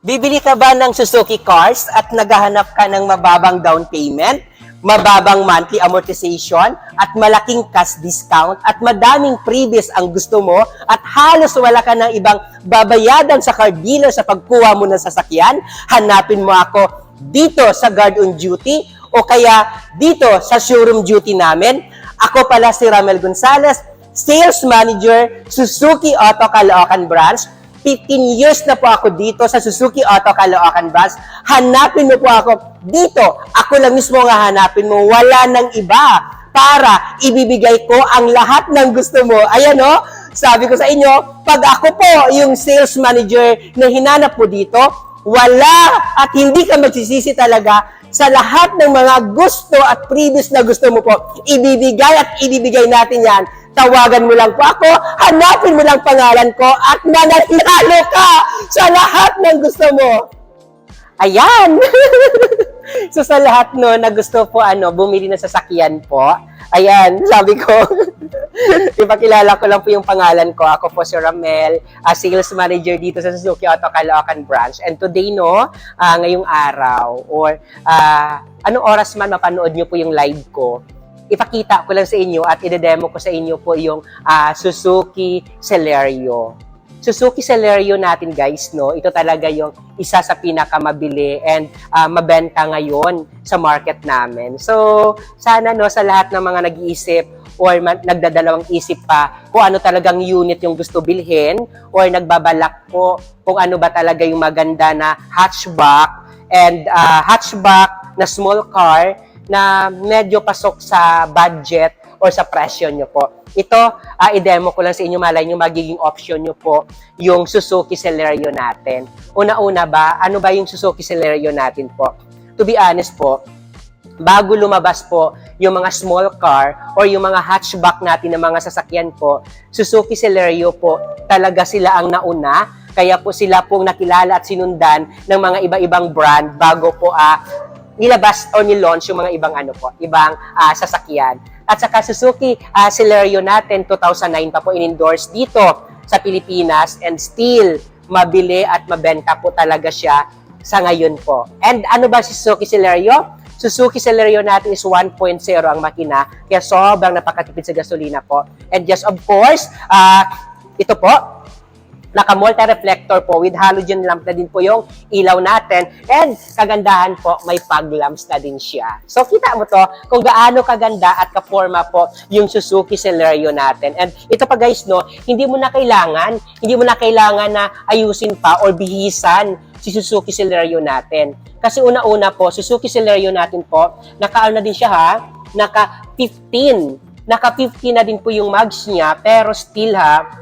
Bibili ka ba ng Suzuki cars at naghahanap ka ng mababang down payment, mababang monthly amortization, at malaking cash discount, at madaming previous ang gusto mo, at halos wala ka ng ibang babayadan sa car dealer sa pagkuha mo ng sasakyan? Hanapin mo ako dito sa Guard on Duty o kaya dito sa showroom duty namin. Ako pala si Ramel Gonzalez, Sales Manager, Suzuki Auto Caloocan Branch. 15 years na po ako dito sa Suzuki Auto Caloocan Branch. Hanapin mo po ako dito. Ako lang mismo nga hanapin mo. Wala nang iba para ibibigay ko ang lahat ng gusto mo. Ayan o, sabi ko sa inyo, pag ako po yung sales manager na hinanap mo dito, wala at hindi ka magsisisi talaga sa lahat ng mga gusto at previous na gusto mo po. Ibibigay natin yan. Tawagan mo lang po ako, hanapin mo lang pangalan ko, at mananalo ka sa lahat ng gusto mo. Ayan! So sa lahat no, na gusto po bumili ng sasakyan po, ayan, sabi ko, ipakilala ko lang po yung pangalan ko. Ako po si Ramel, Sales Manager dito sa Suzuki Auto Caloocan Branch. And today no, ngayong araw, or anong oras man mapanood nyo po yung live ko, ipakita ko lang sa inyo at i-demo ko sa inyo po yung Suzuki Celerio. Suzuki Celerio natin guys, no, ito talaga yung isa sa pinakamabili and mabenta ngayon sa market namin. So, sana no, sa lahat ng mga nag-iisip or nagdadalawang isip pa kung ano talagang unit yung gusto bilhin or nagbabalak po kung ano ba talaga yung maganda na hatchback and hatchback na small car na medyo pasok sa budget or sa presyo nyo po. Ito, i-demo ko lang sa inyo, malay nyo magiging option nyo po yung Suzuki Celerio natin. Una-una ba, ano ba yung Suzuki Celerio natin po? To be honest po, bago lumabas po yung mga small car or yung mga hatchback natin ng mga sasakyan po, Suzuki Celerio po, talaga sila ang nauna. Kaya po sila pong nakilala at sinundan ng mga iba-ibang brand bago po nilabas o nilaunch yung mga ibang sasakyan. At saka Suzuki Celerio natin, 2009 pa po in-endorse dito sa Pilipinas and still mabili at mabenta po talaga siya sa ngayon po. And ano ba si Suzuki Celerio? Suzuki Celerio natin is 1.0 ang makina, kaya sobrang napakatipid sa gasolina po. And just of course, ito po, naka-multi-reflector po with halogen lamp na din po yung ilaw natin. And kagandahan po, may fog lamps na din siya. So kita mo to kung gaano kaganda at kaporma po yung Suzuki Celerio natin. And ito pa guys, no, hindi mo na kailangan na ayusin pa or bihisan si Suzuki Celerio natin. Kasi una-una po, Suzuki Celerio natin po, naka-ano na din siya naka-15 na din po yung mags niya, pero still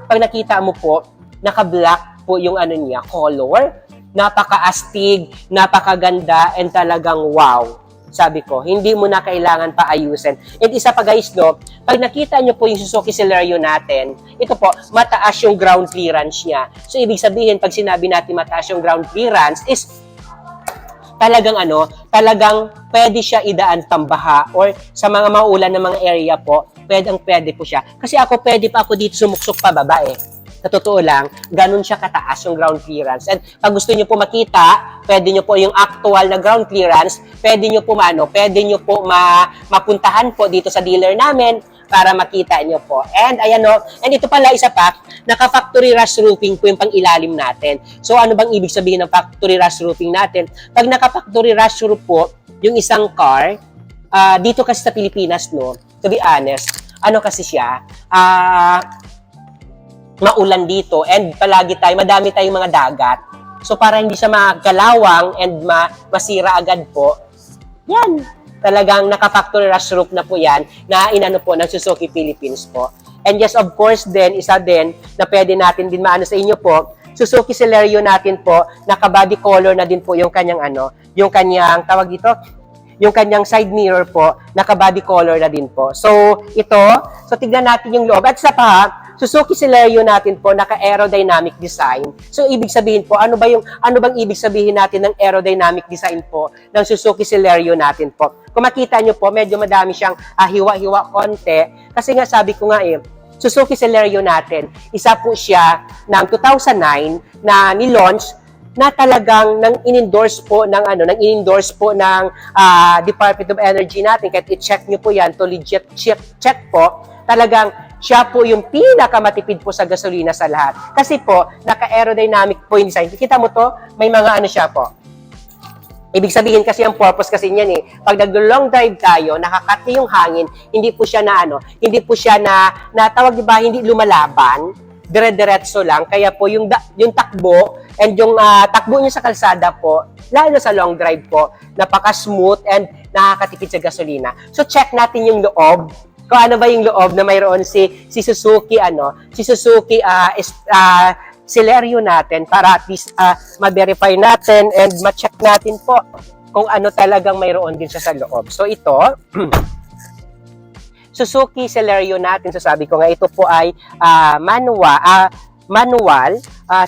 pag nakita mo po, naka-black po yung color. Napaka-astig, napakaganda, and talagang wow. Sabi ko, hindi mo na kailangan pa ayusin. And isa pa guys, no, pag nakita nyo po yung Suzuki Celerio natin, ito po, mataas yung ground clearance niya. So, ibig sabihin, pag sinabi natin mataas yung ground clearance, is talagang talagang pwede siya idaan tambaha or sa mga maulan na mga area po, pwede po siya. Kasi pwede pa ako dito sumuksok pa baba Sa totoo lang, ganun siya kataas yung ground clearance. And pag gusto nyo po makita, pwede nyo po yung actual na ground clearance, pwede nyo po mapuntahan po dito sa dealer namin para makita nyo po. And ayan and ito pala isa pa, naka-factory rust roofing po yung pang-ilalim natin. So ano bang ibig sabihin ng factory rust roofing natin? Pag naka-factory rust roof po, yung isang car, dito kasi sa Pilipinas, no, to be honest, kasi siya, maulan dito and madami tayong mga dagat. So para hindi siya magalawang and masira agad po, yan, talagang naka-factory rust roof na po yan na inano po ng Suzuki Philippines po. And yes, of course din, isa din na pwede natin din maano sa inyo po, Suzuki Celerio natin po, naka-body color na din po yung kanyang yung kanyang tawag dito, yung kanyang side mirror po, naka-body color na din po. So tignan natin yung loob. At sa Suzuki Celerio natin po, naka-aerodynamic design. So, ibig sabihin po, ano bang ibig sabihin natin ng aerodynamic design po ng Suzuki Celerio natin po? Kung makita nyo po, medyo madami siyang hiwa-hiwa konti. Kasi nga, sabi ko nga Suzuki Celerio natin, isa po siya ng 2009 na ni-launch na talagang nang in-endorse po ng Department of Energy natin, kahit i-check nyo po yan to legit check po, talagang siya po yung pinakamatipid po sa gasolina sa lahat. Kasi po, naka-aerodynamic po yung design. Kita mo to, may mga ano siya po. Ibig sabihin kasi ang purpose kasi niyan pag nag-long drive tayo, nakakat niya yung hangin, hindi po siya na tawag diba, hindi lumalaban, dire-diretso lang. Kaya po yung takbo and yung takbo niya sa kalsada po, lalo sa long drive po, napaka-smooth and nakakatipid sa gasolina. So check natin yung loob. Kung ano ba yung loob na mayroon si Suzuki Celerio natin para at least ma-verify natin and ma-check natin po kung ano talagang mayroon din siya sa loob. So ito, Suzuki Celerio natin, so sabi ko nga ito po ay manual,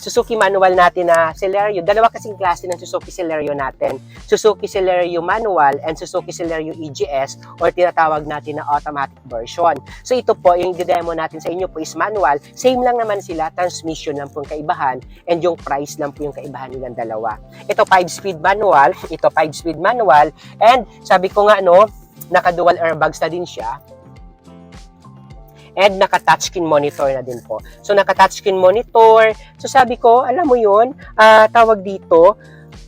Suzuki manual natin na Celerio. Dalawa kasing klase ng Suzuki Celerio natin. Suzuki Celerio manual and Suzuki Celerio EGS or tinatawag natin na automatic version. So ito po, yung demo natin sa inyo po is manual. Same lang naman sila, transmission lang po yung kaibahan and yung price lang po yung kaibahan nilang dalawa. Ito 5-speed manual, ito 5-speed manual and sabi ko nga naka-dual airbags na din siya. And naka-touchscreen monitor na din po. So, naka-touchscreen monitor. So, sabi ko, alam mo yun, tawag dito,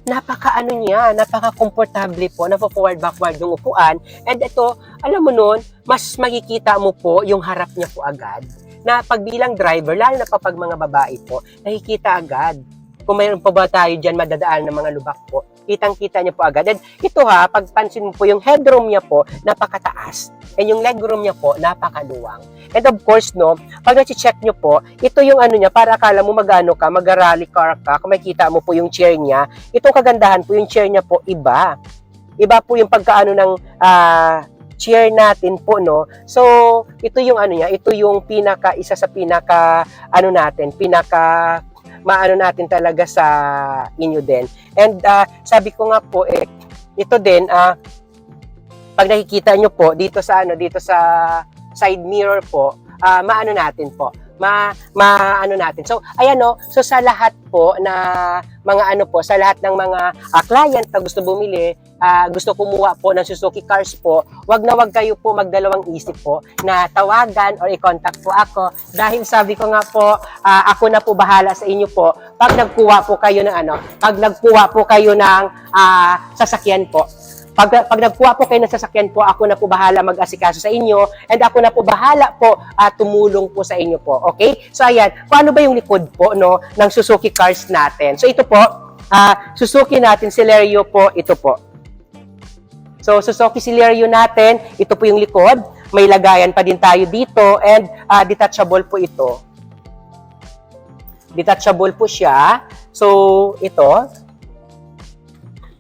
napaka-komportable po, napaka-forward-backward yung upuan. And ito, alam mo nun, mas makikita mo po yung harap niya po agad. Na pagbilang driver, lalo na kapag mga babae po, nakikita agad. Kung mayroon pa ba tayo dyan madadaan ng mga lubak po, kitang-kita niya po agad. And ito pagpansin mo po, yung headroom niya po, napakataas. And yung legroom niya po, napakaluwang. And of course, pag na-check nyo po, ito yung niya, para akala mo mag-rally car ka, kung makikita mo po yung chair niya, itong kagandahan po, yung chair niya po, iba. Iba po yung pagkaano ng chair natin po, So, ito yung ito yung isa sa maano natin talaga sa inyo din. And sabi ko nga po, ito din, pag nakikita nyo po, dito sa side mirror po, maano natin po, maano natin. So, ayan so sa lahat po na mga sa lahat ng mga client na gusto bumili, gusto kumuha po ng Suzuki cars po, wag kayo po magdalawang isip po na tawagan or i-contact po ako dahil sabi ko nga po, ako na po bahala sa inyo po pag nagkuha po kayo ng sasakyan po. Pag nagkuha po kayo ng sasakyan po, ako na po bahala mag-asikaso sa inyo and ako na po bahala po tumulong po sa inyo po. Okay? So ayan, kung ano ba yung likod po ng Suzuki cars natin. So ito po, Suzuki natin, Celerio po, ito po. So Suzuki Celerio natin, ito po yung likod. May lagayan pa din tayo dito and detachable po ito. Detachable po siya. So ito,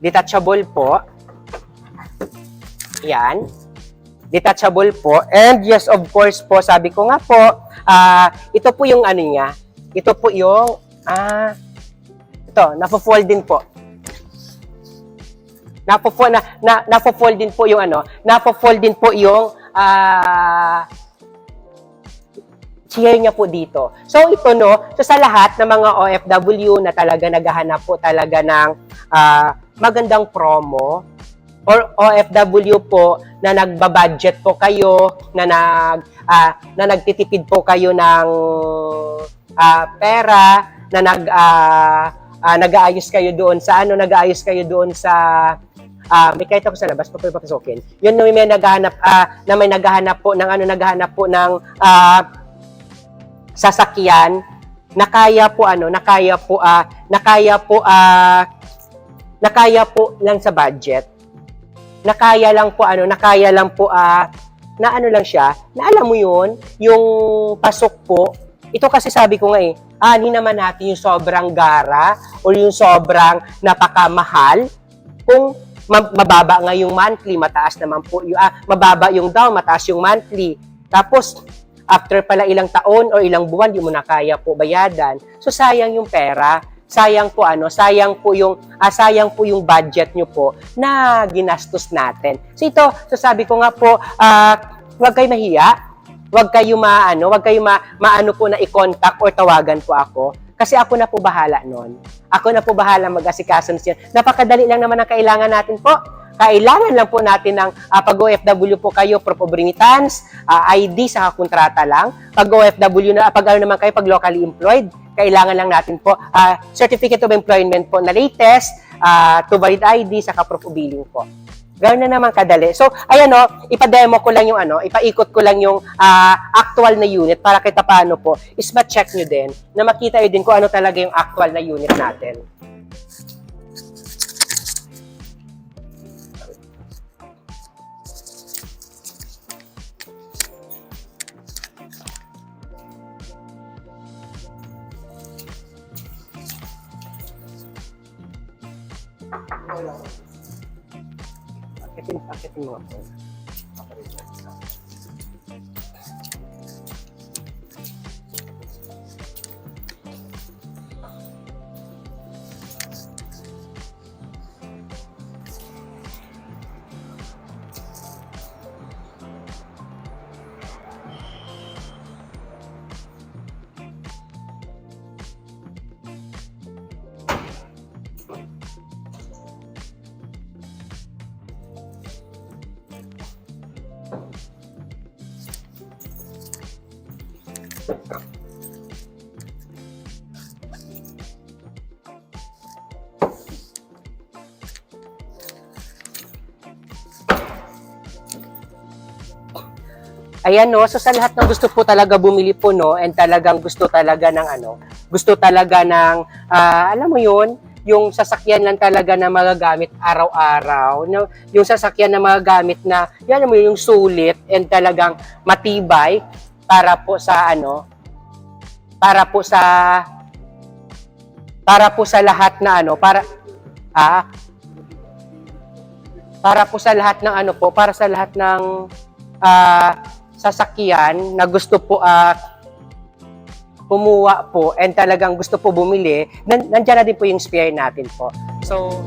detachable po. Yan. Detachable po. And yes, of course po, sabi ko nga po, ito po yung niya. Ito po yung, ito, nafo-fold din po. Nafo-fold din po yung nafo-fold din po yung chair niya po dito. So ito so sa lahat ng mga OFW na talaga naghahanap po talaga ng magandang promo, or OFW po na nagbabudget po kayo, na nagtitipid po kayo ng pera, na nag-aayos kayo doon sa may kahit ako sa labas pa papasukin. Yun na may naghahanap po ng sasakyan na kaya po lang sa budget. Nakaya lang po na alam mo yun, yung pasok po. Ito kasi sabi ko nga hindi naman natin yung sobrang gara o yung sobrang napakamahal. Kung mababa nga yung monthly, mataas naman po mababa yung down, mataas yung monthly. Tapos after pala ilang taon o ilang buwan, di mo na kaya po bayadan. So sayang yung pera. Sayang po yung budget nyo po na ginastos natin. So ito, sabi ko nga po, huwag kayo mahiya, huwag kayo maano po na i-contact or tawagan po ako. Kasi ako na po bahala nun. Ako na po bahala mag-asikaso niyan. Napakadali lang naman ang kailangan natin po. Kailangan lang po natin ng pag-OFW po kayo, proof of remittance, ID sa kontrata lang. Pag-OFW na, pag ano naman kayo, pag locally employed, kailangan lang natin po certificate of employment po na latest, to valid ID, saka proof of billing po. Ganoon na naman kadali. So, ayan ipa-demo ko lang yung ipaikot ko lang yung actual na unit para kita paano po, is ma-check nyo din, na makita nyo din kung ano talaga yung actual na unit natin. Pakitin mo ako. Ayan so sa lahat ng gusto po talaga bumili po and talagang gusto talaga ng alam mo yun, yung sasakyan lang talaga na magagamit araw-araw, no? Yung sasakyan na magagamit na, yan mo yung sulit and talagang matibay para po sa lahat na para po sa lahat ng para sa lahat ng sasakyan na gusto po kumuha po and talagang gusto po bumili, nandiyan na din po yung spare natin po. So,